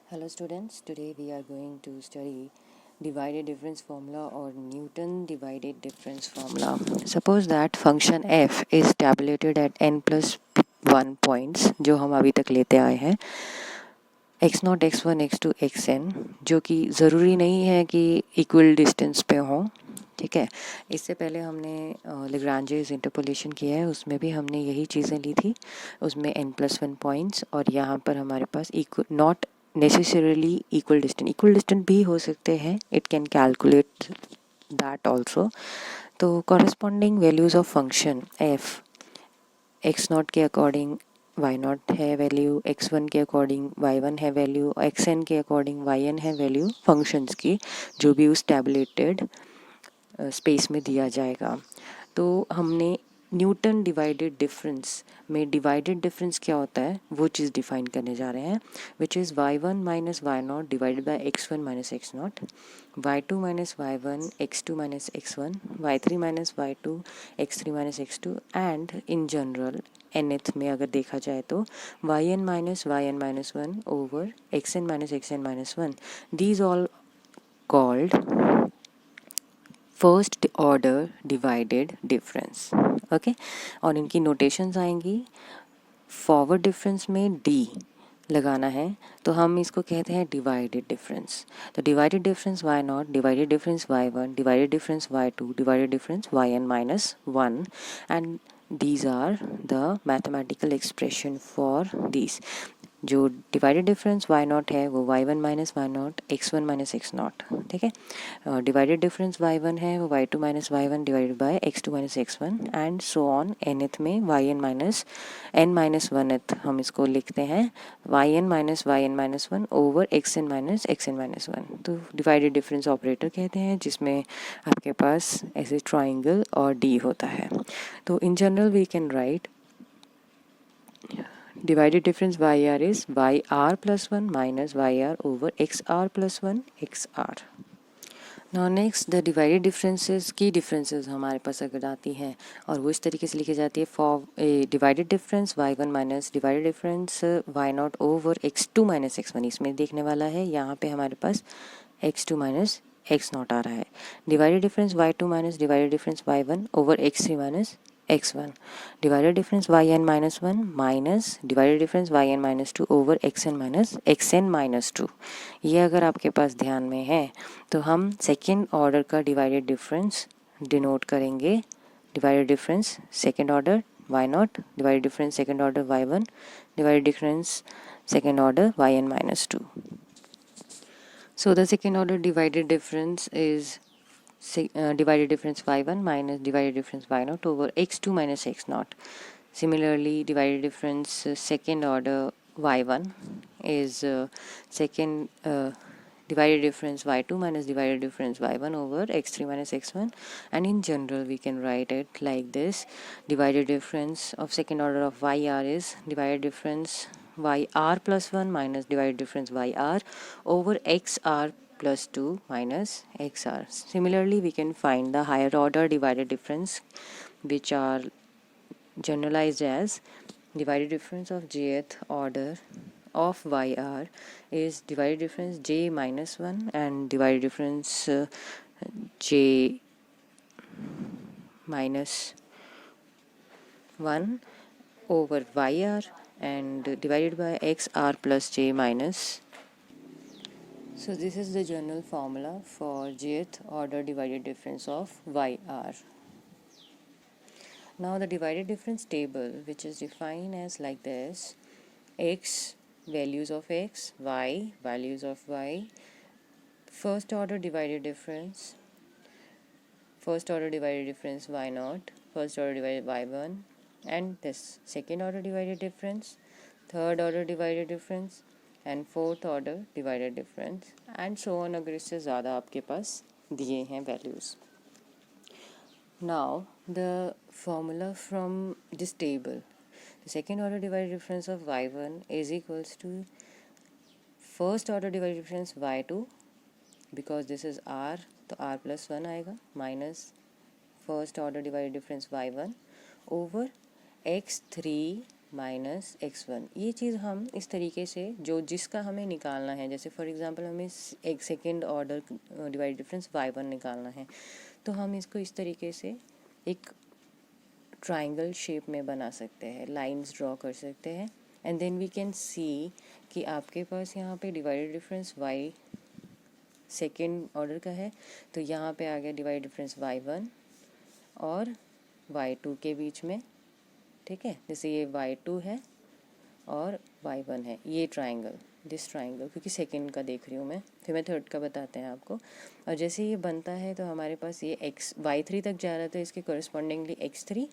Hello students, today we are going to study divided difference formula or Newton divided difference formula. Suppose that function f is tabulated at n plus 1 points जो हम अभी तक लेते आए हैं x0 x1 x2 xn जो कि ज़रूरी नहीं है कि इक्वल डिस्टेंस पे हो. ठीक है. इससे पहले हमने लेग्रांजेस इंटरपोलेशन किया है, उसमें भी हमने यही चीज़ें ली थी. उसमें n+1 पॉइंट्स और यहाँ पर हमारे पास नॉट नेसेसरली इक्वल डिस्टेंट भी हो सकते हैं. It can calculate that also. तो corresponding values of function F X not के अकॉर्डिंग वाई नॉट है वैल्यू, एक्स वन के अकॉर्डिंग वाई वन है वैल्यू, एक्स एन के अकॉर्डिंग वाई एन है वैल्यू फंक्शंस की, जो भी उस टैबुलेटेड स्पेस में दिया जाएगा. तो हमने न्यूटन डिवाइडेड डिफरेंस में डिवाइडेड डिफरेंस क्या होता है वो चीज़ डिफाइन करने जा रहे हैं, which is y one minus y nought divided by x one minus x nought, y two minus y one x two minus x one, y three minus y two x three minus x two, and in general nth में अगर देखा जाए तो y n minus one over x N minus one. These all called first order divided difference. Okay. और इनकी notations आएंगी. Forward difference में D लगाना है तो हम इसको कहते हैं डिवाइडेड डिफरेंस. तो divided difference Y nought, divided difference y one, divided difference y two, divided difference y n minus one, and these are the mathematical expression for these. जो डिवाइडेड डिफरेंस वाई नॉट है वो y one minus y nought x one minus x nought. ठीक है. Divided difference y one है वो y two minus y one divided by x two minus x one, and so on. Nth में y n minus one th हम इसको लिखते हैं y n minus one over x N minus one. तो divided difference operator कहते हैं जिसमें आपके पास ऐसे ट्राइंगल और डी होता है. तो in general we can write divided difference yr is yr plus 1 minus yr over xr plus 1 xr. Now next the divided differences की differences हमारे पास अगर आती हैं और वो इस तरीके से लिखी जाती है for a divided difference y1 minus divided difference y naught over x2 minus x1. इसमें देखने वाला है यहाँ पे हमारे पास x2 minus x naught आ रहा है. divided difference y2 minus divided difference y1 over x3 minus x1, divided difference yn minus 1 minus divided difference yn minus 2 over xn minus 2. ये अगर आपके पास ध्यान में है तो हम सेकेंड ऑर्डर का डिवाइडेड डिफरेंस डिनोट करेंगे. Divided difference second order y not, divided difference second order y1, divided difference second order yn minus 2. So the second order divided difference is divided difference y1 minus divided difference y naught over x2 minus x naught. Similarly, divided difference second order y1 is second divided difference y2 minus divided difference y1 over x3 minus x1, and in general we can write it like this. Divided difference of second order of yr is divided difference yr plus 1 minus divided difference yr over xr plus 2 minus xr. Similarly, we can find the higher order divided difference, which are generalized as divided difference of jth order of yr is divided difference j minus 1 and divided difference j minus 1 over yr and divided by xr plus j minus. So this is the general formula for jth order divided difference of yr. Now the divided difference table, which is defined as like this: x values of x, y values of y, first order divided difference y naught, first order divided y1, and this second order divided difference, third order divided difference, and fourth order divided difference, and so on. अगर इससे ज़्यादा आपके पास दिए हैं values. Now the formula from this table, the second order divided difference of y1 is equals to first order divided difference y2, because this is r तो r plus 1 आएगा, minus first order divided difference y1 over x3 minus x1, ये चीज़ हम इस तरीके से जो जिसका हमें निकालना है, जैसे फॉर एग्जांपल हमें एक second order divide difference y1 निकालना है, तो हम इसको इस तरीके से एक ट्राइंगल शेप में बना सकते हैं, लाइंस ड्रॉ कर सकते हैं, and then we can see कि आपके पास यहाँ पे divided difference y second order का है, तो यहाँ पे आ गया डिवाइड डिफरेंस y1 और y2 के बीच में, ठीक है। जैसे ये y2 है और y1 है, ये ट्राइंगल, दिस ट्राइंगल, क्योंकि सेकंड का देख रही हूँ मैं, फिर मैं थर्ड का बताते हैं आपको। और जैसे ये बनता है तो हमारे पास ये y3 तक जा रहा है, तो इसके कॉरस्पॉन्डिंगली x3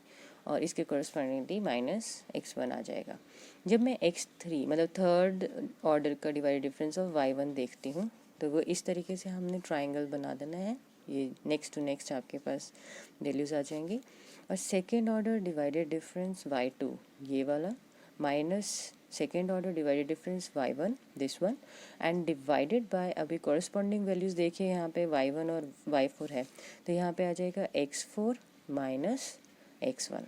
और इसके कॉरस्पॉन्डिंगली माइनस x1 आ जाएगा। जब मैं x3 मतलब थर्ड ऑर्डर का डिवाइड डिफरेंस ऑफ y1 देखती हूँ, तो वो इस तरीके से हमने ट्राइंगल बना देना है, ये नेक्स्ट टू नेक्स्ट आपके पास वैल्यूज़ आ जाएंगी। और second order divided difference y2 ये वाला minus second order divided difference y1 this one, and divided by, अभी कॉरस्पॉन्डिंग वैल्यूज़ देखिए यहाँ पे y1 और y4 है, तो यहाँ पे आ जाएगा x4 माइनस x1,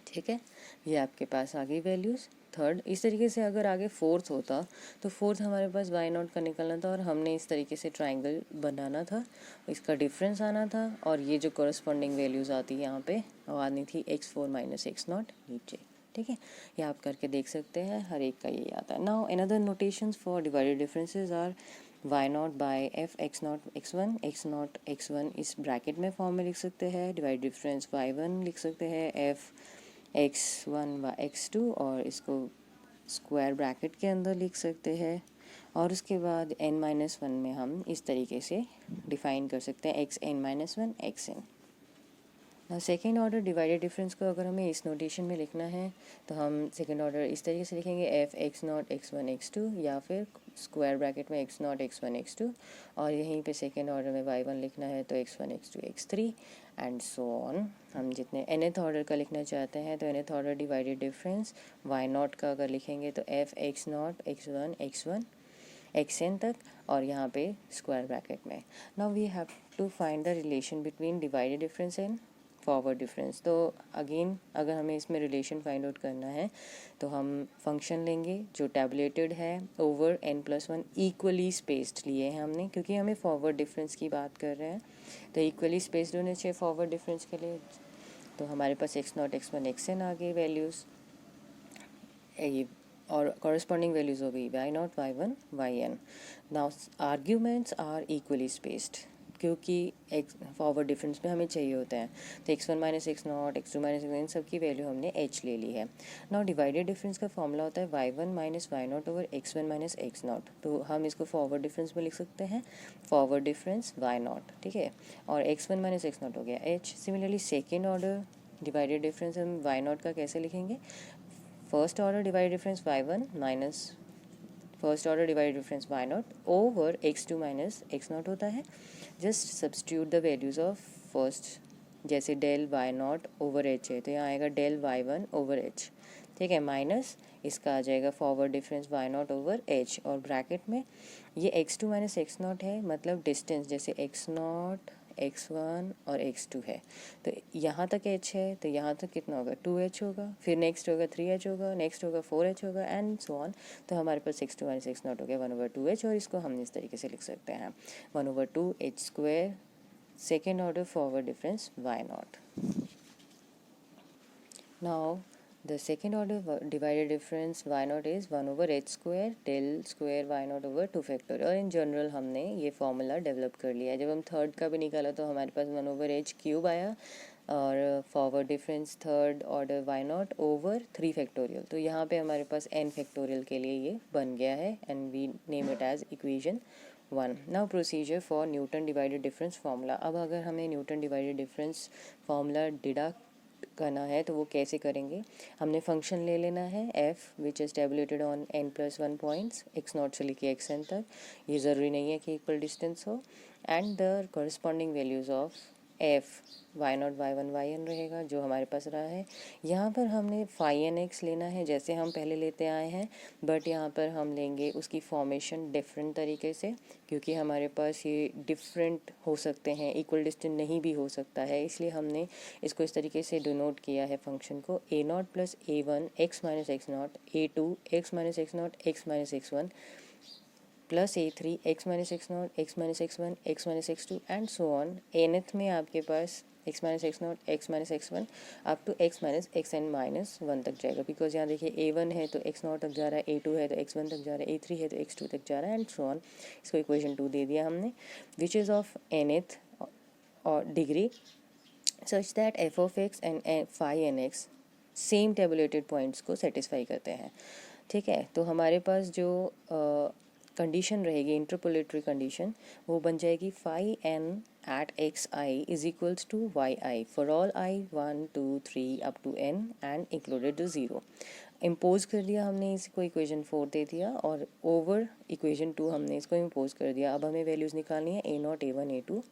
ठीक है। ये आपके पास आ गई वैल्यूज़ थर्ड। इस तरीके से अगर आगे फोर्थ होता तो फोर्थ हमारे पास y0 का निकलना था और हमने इस तरीके से ट्राइंगल बनाना था, इसका डिफरेंस आना था, और ये जो कॉरस्पॉन्डिंग वैल्यूज़ आती है यहाँ पे वो आनी थी x4 माइनस x0 नीचे, ठीक है। ये आप करके देख सकते हैं, हर एक का यही आता है। Now another notations for divided differences are y0 by f x0 x1, x0 x1 इस ब्रैकेट में फॉर्म में लिख सकते हैं, डिवाइड डिफरेंस y1 लिख सकते हैं f x1 व x2, और इसको स्क्वायर ब्रैकेट के अंदर लिख सकते हैं, और उसके बाद n-1 में हम इस तरीके से डिफाइन कर सकते हैं xn-1 xn। Second order divided difference को अगर हमें इस नोटेशन में लिखना है तो हम सेकेंड ऑर्डर इस तरीके से लिखेंगे f x0 x1 x2, या फिर स्क्वायर ब्रैकेट में x0 x1 x2, और यहीं पे सेकेंड ऑर्डर में y1 लिखना है तो x1 x2 x3 and so on. हम जितने nth ऑर्डर का लिखना चाहते हैं तो nth order divided difference y0 का अगर लिखेंगे तो f x0 x1 x1 xn तक, और यहाँ पे स्क्वायर ब्रैकेट में। Now we have to find the relation between divided difference and forward difference. तो अगेन अगर हमें इसमें रिलेशन फाइंड आउट करना है तो हम फंक्शन लेंगे जो टैबुलेटेड है ओवर n+1 इक्वली स्पेस्ड लिए हैं हमने, क्योंकि हमें फॉरवर्ड डिफरेंस की बात कर रहे हैं, तो इक्वली स्पेस्ड होने चाहिए फॉरवर्ड डिफरेंस के लिए। तो हमारे पास x0 x1 xn आ गई वैल्यूज़, ये और कॉरस्पॉन्डिंग वैल्यूज़ हो गई y0 y1 yn। Now arguments are equally spaced, क्योंकि एक्स फॉरवर्ड डिफरेंस में हमें चाहिए होता है, तो x1 minus x0 x2 minus x1 इन सब की वैल्यू हमने h ले ली है। नाउ डिवाइडेड डिफरेंस का फॉर्मूला होता है y1 minus y0 over x1 minus x0, तो हम इसको फॉरवर्ड डिफरेंस में लिख सकते हैं फॉरवर्ड डिफरेंस y0, ठीक है, और x1 माइनस x0 हो गया h। Similarly second order divided difference हम y0 का कैसे लिखेंगे, first order divided difference y1 minus first order divided difference y0 over x2 minus x0 होता है। Just substitute the values of first, जैसे del y0 over h है तो यहाँ आएगा डेल y1 ओवर h, ठीक है, माइनस इसका आ जाएगा forward difference y0 over h, और ब्रैकेट में ये x2 माइनस x0 है, मतलब डिस्टेंस जैसे x0 x1 और x2 है, तो यहाँ तक h है तो यहाँ तक कितना होगा 2h होगा, फिर नेक्स्ट होगा 3h होगा, नेक्स्ट होगा 4h होगा एंड सो ऑन। तो हमारे पास x2 माइनस x0 हो गया 1/2h, और इसको हम इस तरीके से लिख सकते हैं 1/2h square second order forward difference y0। Now the second order divided difference y0 is 1/h square del square y0 over 2 factorial, और इन जनरल हमने ये फॉर्मूला डेवलप कर लिया है। जब हम थर्ड का भी निकाला तो हमारे पास 1/h क्यूब आया, और forward difference third order y0 over 3 factorial, तो यहाँ पे हमारे पास n फैक्टोरियल के लिए ये बन गया है and we name it as equation 1। Now procedure for Newton divided difference formula. अब अगर हमें Newton divided difference formula deduct करना है तो वो कैसे करेंगे, हमने फंक्शन ले लेना है f which is tabulated on n+1 points x0 से लेके xn तक, ये ज़रूरी नहीं है कि इक्वल डिस्टेंस हो, and the corresponding values of f y nought y one y n रहेगा जो हमारे पास रहा है। यहाँ पर हमने फाई एन एक्स लेना है जैसे हम पहले लेते आए हैं, बट यहाँ पर हम लेंगे उसकी फॉर्मेशन डिफरेंट तरीके से, क्योंकि हमारे पास ये डिफरेंट हो सकते हैं, इक्वल डिस्टेंट नहीं भी हो सकता है, इसलिए हमने इसको इस तरीके से डिनोट किया है फंक्शन को A not plus A one X minus x not, A two X minus x not X minus x one plus A three X minus x not X minus x one X minus x two and so on. Nth में आपके पास X minus x not X minus x one up to X minus X N minus one तक जाएगा, because यहाँ देखिए ए one है तो x not तक जा रहा है, ए टू है तो एक्स वन तक जा रहा है, ए थ्री है तो एक्स टू तक जा रहा है एंड सो ऑन। इसको इक्वेशन 2 दे दिया हमने, विच इज़ ऑफ nth और degree such that f of x and phi N x same tabulated points को सेटिस्फाई करते हैं। ठीक है, तो हमारे पास जो कंडीशन रहेगी इंटरपोलेटरी कंडीशन, वो बन जाएगी phi N at x i is equals to y i for all i 1 2 3 up to n and included the zero. Impose कर दिया हमने इसको, इक्वेशन 4 दे दिया और ओवर इक्वेशन 2 हमने इसको इम्पोज कर दिया। अब हमें वैल्यूज़ निकालनी है A not A one A two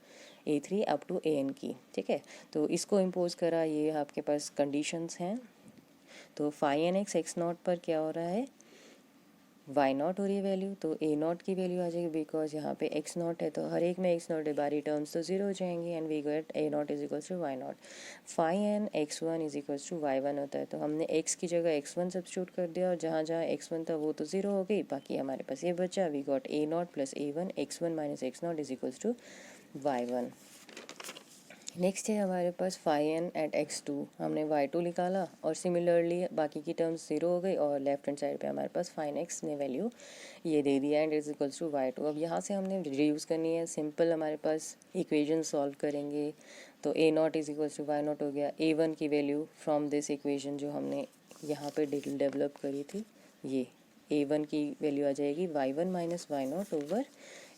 A three up to A N की। ठीक है, तो इसको इम्पोज करा, ये आपके पास कंडीशंस हैं। तो phi N x x nought पर क्या हो रहा है, वाई नॉट हो रही है वैल्यू, तो ए नॉट की वैल्यू आ जाएगी, बिकॉज यहाँ पे एक्स नॉट है तो हर एक में एक्स नॉट है, बारी टर्म्स तो जीरो हो जाएंगी and we get a not is equals to Y nought. Phi N x one is equals to Y one होता है, तो हमने एक्स की जगह एक्स वन सब्स्टिट्यूट कर दिया और जहाँ जहाँ एक्स वन था वो तो जीरो हो गई, बाकी हमारे पास ये बचा, we got A not plus A one X one minus x not is equals to Y one. Next है हमारे पास phi N at X two, हमने वाई टू निकाला और सिमिलरली बाकी की टर्म्स जीरो हो गई और लेफ्ट हैंड साइड पे हमारे पास फाइन एक्स ने वैल्यू ये दे दिया and is equals to y two. अब यहाँ से हमने रिड्यूस करनी है, सिंपल हमारे पास इक्वेशन सॉल्व करेंगे तो A not is equals to Y not हो गया, ए वन की वैल्यू फ्रॉम दिस इक्वेशन जो हमने यहाँ पे डेवलप करी थी, ये ए वन की वैल्यू आ जाएगी y one minus y nought over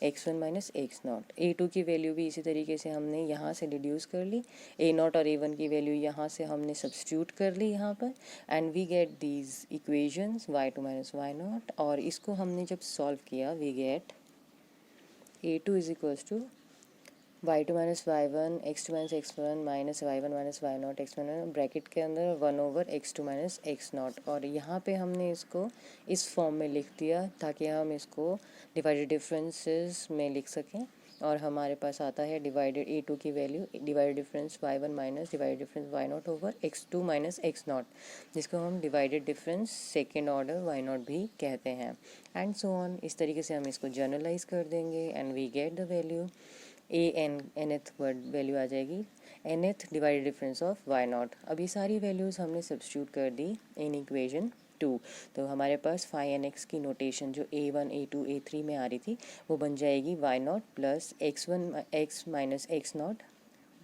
x one minus x not. A two की वैल्यू भी इसी तरीके से हमने यहाँ से डिड्यूस कर ली, ए नॉट और ए वन की वैल्यू यहाँ से हमने सब्स्टिट्यूट कर ली यहाँ पर and we get these equations y two minus y nought, और इसको हमने जब सॉल्व किया we get a two is equals to y two minus y one x two minus x one minus y one minus y nought x one bracket के अंदर one over x two minus x nought, और यहाँ पे हमने इसको इस form में लिख दिया ताकि हम इसको डिवाइडेड डिफरेंसेस में लिख सकें, और हमारे पास आता है डिवाइडेड ए टू की value divided difference y one minus divided difference Y nought over x two minus x nought, जिसको हम divided difference second order y nought भी कहते हैं एंड सो ऑन। इस तरीके से हम इसको जनरलाइज कर देंगे and we get the value A N nth word value आ जाएगी nth divided difference of Y not. अब ये सारी वैल्यूज़ हमने सब्स्टिट्यूट कर दी इन इक्वेशन 2, तो हमारे पास फाई एन एक्स की नोटेशन जो A one A two A three में आ रही थी वो बन जाएगी Y not plus X one X minus x not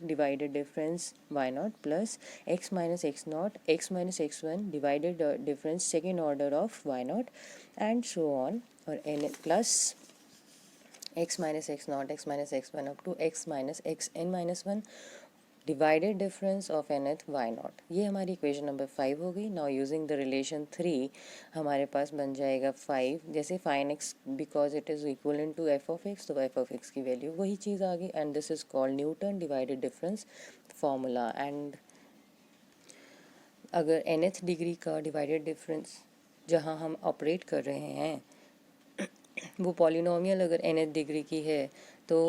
divided difference Y not plus X minus x not X minus x one divided difference second order of Y not and so on, और N plus x minus x naught x minus x one up to x minus x n minus one divided difference of nth y not. ये हमारी equation number 5 हो गई। Now using the relation 3 हमारे पास बन जाएगा 5, जैसे phi n x because it is equal to f of x, तो f of x की वैल्यू वही चीज़ आ गई and this is called Newton divided difference formula. And अगर nth डिग्री का डिवाइडेड डिफरेंस जहाँ हम ऑपरेट कर रहे हैं वो पॉलिनोमियल अगर nth डिग्री की है तो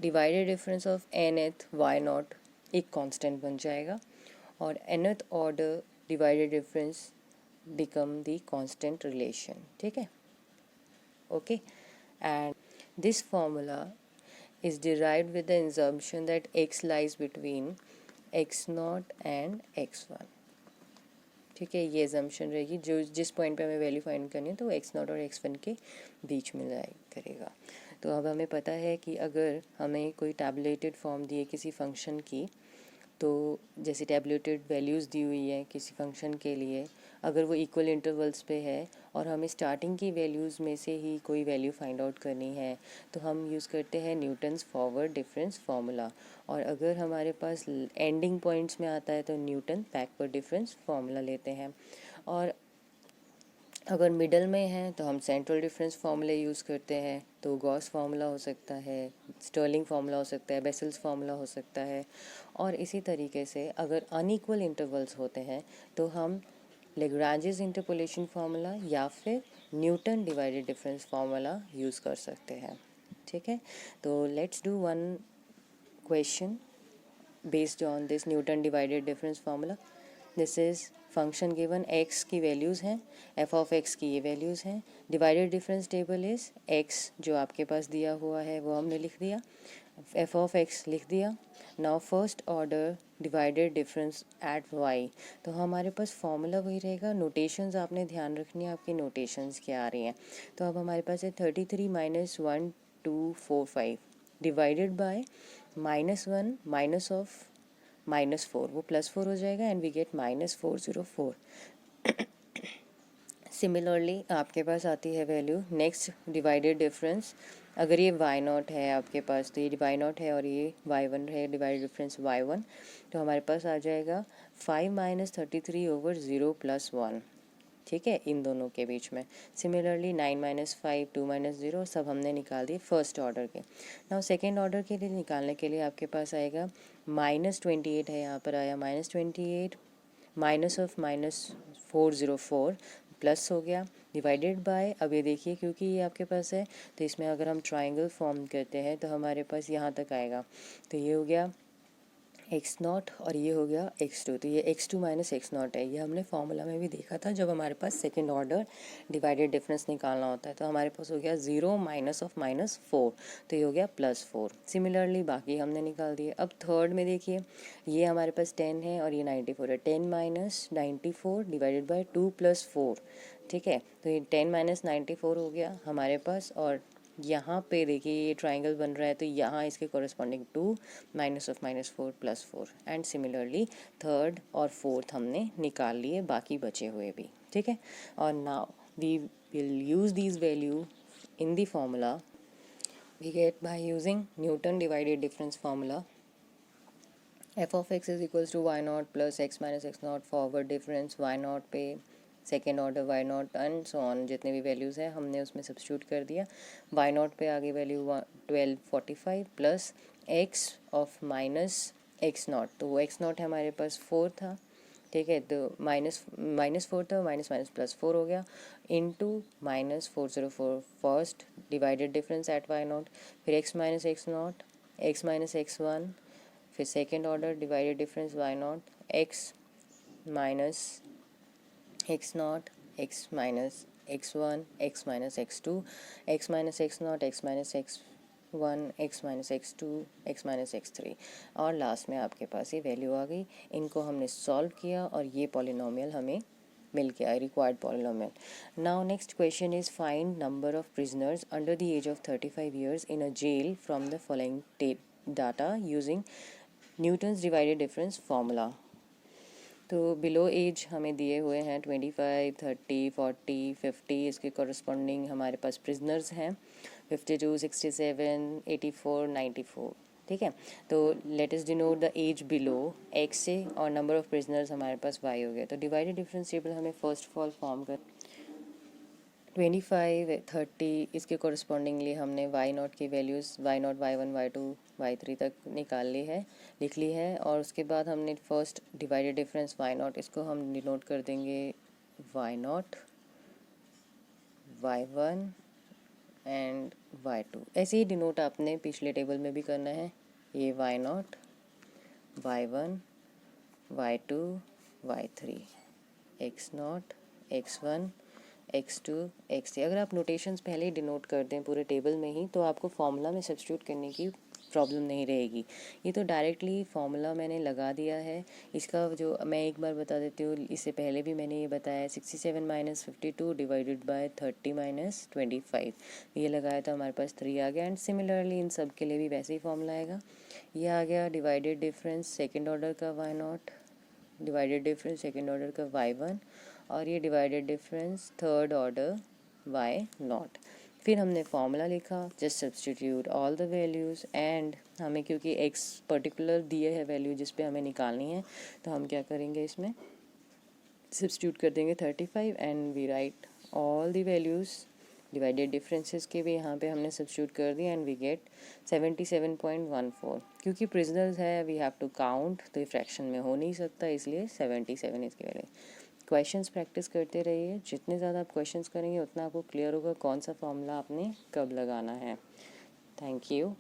divided difference of nth Y naught एक कांस्टेंट बन जाएगा और nth order divided difference become the constant relation. ठीक है, okay, and this formula is derived with the assumption that x lies between x naught and x1। ठीक है, ये assumption रहेगी, जो जिस पॉइंट पे हमें वैल्यू फाइंड करनी है तो x नॉट और x1 के बीच में लाई करेगा। तो अब हमें पता है कि अगर हमें कोई टैबुलेटेड फॉर्म दी है किसी फंक्शन की, तो जैसे टैबुलेटेड वैल्यूज़ दी हुई है किसी फंक्शन के लिए, अगर वो इक्वल इंटरवल्स पे है और हमें स्टार्टिंग की वैल्यूज़ में से ही कोई वैल्यू फाइंड आउट करनी है तो हम यूज़ करते हैं न्यूटन्स फॉरवर्ड डिफरेंस फार्मूला, और अगर हमारे पास एंडिंग पॉइंट्स में आता है तो न्यूटन बैकवर्ड डिफरेंस फार्मूला लेते हैं। और अगर मिडल में है तो हम सेंट्रल डिफरेंस फार्मूला यूज़ करते हैं, तो गॉस फार्मूला हो सकता है, स्टर्लिंग फार्मूला हो सकता है, बेसल्स फार्मूला हो सकता है। और इसी तरीके से अगर अनइक्वल इंटरवल्स होते हैं तो हम लेग्रांजेस इंटरपोलेशन फार्मूला या फिर Newton divided difference formula use कर सकते हैं। ठीक है, तो let's do one question based on this Newton divided difference formula. This is function given x की वैल्यूज़ हैं, f of x की ये वैल्यूज़ हैं, divided difference table is x जो आपके पास दिया हुआ है वो हमने लिख दिया, f of x लिख दिया। Now first order divided difference at y, तो हमारे पास फॉर्मूला वही रहेगा, नोटेशंस आपने ध्यान रखनी है, आपकी नोटेशंस क्या आ रही हैं। तो अब हमारे पास है 33 minus 1 2 4 5 divided by -1 minus of -4, वो +4 हो जाएगा एंड वी गेट -404। सिमिलरली आपके पास आती है वैल्यू नेक्स्ट डिवाइडेड डिफरेंस, अगर ये y0 है आपके पास तो ये y0 है और ये y1 है, डिवाइडेड डिफरेंस y1, तो हमारे पास आ जाएगा 5 माइनस 33 ओवर 0 + 1। ठीक है, इन दोनों के बीच में। सिमिलरली 9 माइनस 5 2 माइनस 0 सब हमने निकाल दिए फर्स्ट ऑर्डर के। नाउ सेकेंड ऑर्डर के लिए निकालने के लिए आपके पास आएगा -28 है, यहाँ पर आया -28 माइनस ऑफ -404 प्लस हो गया डिवाइडेड बाय, अब ये देखिए क्योंकि ये आपके पास है तो इसमें अगर हम ट्राइंगल फॉर्म करते हैं तो हमारे पास यहाँ तक आएगा, तो ये हो गया x0 और ये हो गया x2, तो ये x2 माइनस x0 है। ये हमने फार्मूला में भी देखा था जब हमारे पास सेकेंड ऑर्डर डिवाइडेड डिफरेंस निकालना होता है, तो हमारे पास हो गया 0 माइनस ऑफ -4, तो ये हो गया +4। सिमिलरली बाकी हमने निकाल दिए। अब थर्ड में देखिए ये हमारे पास 10 है और ये 94 है, 10 माइनस 94 डिवाइडेड बाई 2 + 4। ठीक है, तो ये 10 माइनस 94 हो गया हमारे पास, और यहाँ पे देखिए ये ट्राइंगल बन रहा है तो यहाँ इसके corresponding 2 minus of -4 + 4, and similarly third और फोर्थ हमने निकाल लिए, बाकी बचे हुए भी। ठीक है, और now we will use these value in the formula we get by using Newton divided difference formula. f of x is equals to y0 plus x minus x0 forward difference y0 पे second order y0 and so on, जितने भी values हैं हमने उसमें substitute कर दिया। y0 पे आगे value 1245 plus x of minus x0, तो वो x0 है हमारे पास 4 था। ठीक है, तो -4 था, माइनस माइनस +4 हो गया into -404 first divided difference at y0, फिर x minus x0 x minus x1, फिर second order divided difference y0 x minus x0 x minus x1 x minus x2 x minus x0 x minus x1 x minus x2 x minus x3, और last में आपके पास ये value आ गई। इनको हमने solve किया और ये पॉलिनोमियल हमें मिल गया, required polynomial. Now next question is find number of prisoners under the age of 35 years in a jail from the following data using Newton's divided difference formula. तो बिलो एज हमें दिए हुए हैं 25 30 40 50, इसके कॉरस्पॉन्डिंग हमारे पास प्रिजनर्स हैं 52 67 84 94। ठीक है, तो let us denote the age below X से और नंबर ऑफ प्रिजनर्स हमारे पास वाई हो गया। तो डिवाइडेड डिफरेंस टेबल हमें फर्स्ट ऑफ ऑल फॉर्म कर 25 30 इसके कॉरस्पॉन्डिंगली हमने y0 की values y0 y1 y2 y3 तक निकाल ली है, लिख ली है, और उसके बाद हमने फर्स्ट डिवाइडेड डिफरेंस y0 इसको हम डिनोट कर देंगे y0 y1 एंड y2। ऐसे ही डिनोट आपने पिछले टेबल में भी करना है, ये y0 y1 y2 y3 x0 x1 x2 x3। अगर आप नोटेशंस पहले ही डिनोट कर दें पूरे टेबल में ही तो आपको फार्मूला में सब्स्टिट्यूट करने की प्रॉब्लम नहीं रहेगी। ये तो डायरेक्टली फार्मूला मैंने लगा दिया है। इसका जो मैं एक बार बता देती हूँ, इससे पहले भी मैंने ये बताया 67 माइनस 52 डिवाइडेड बाय 30 माइनस 25, ये लगाया तो हमारे पास 3 आ गया। एंड सिमिलरली इन सब के लिए भी वैसे ही फॉर्मूला आएगा। ये आ गया डिवाइडेड डिफरेंस सेकेंड ऑर्डर का y0, divided difference second order का y1, और ये divided difference third order y0। फिर हमने फार्मूला लिखा, just substitute all the values, and हमें क्योंकि x पर्टिकुलर दिए है वैल्यू जिस पे हमें निकालनी है, तो हम क्या करेंगे इसमें सब्स्टिट्यूट कर देंगे 35 and we write all the values divided differences के भी यहाँ पे हमने सब्स्टिट्यूट कर दिया एंड वी गेट 77.14। क्योंकि प्रिजनर्स है वी हैव टू काउंट, तो ये फ्रैक्शन में हो नहीं सकता, इसलिए 77 इसकी वैल्यू। क्वेश्चंस प्रैक्टिस करते रहिए, जितने ज़्यादा आप क्वेश्चंस करेंगे उतना आपको क्लियर होगा कौन सा फॉर्मूला आपने कब लगाना है। Thank you.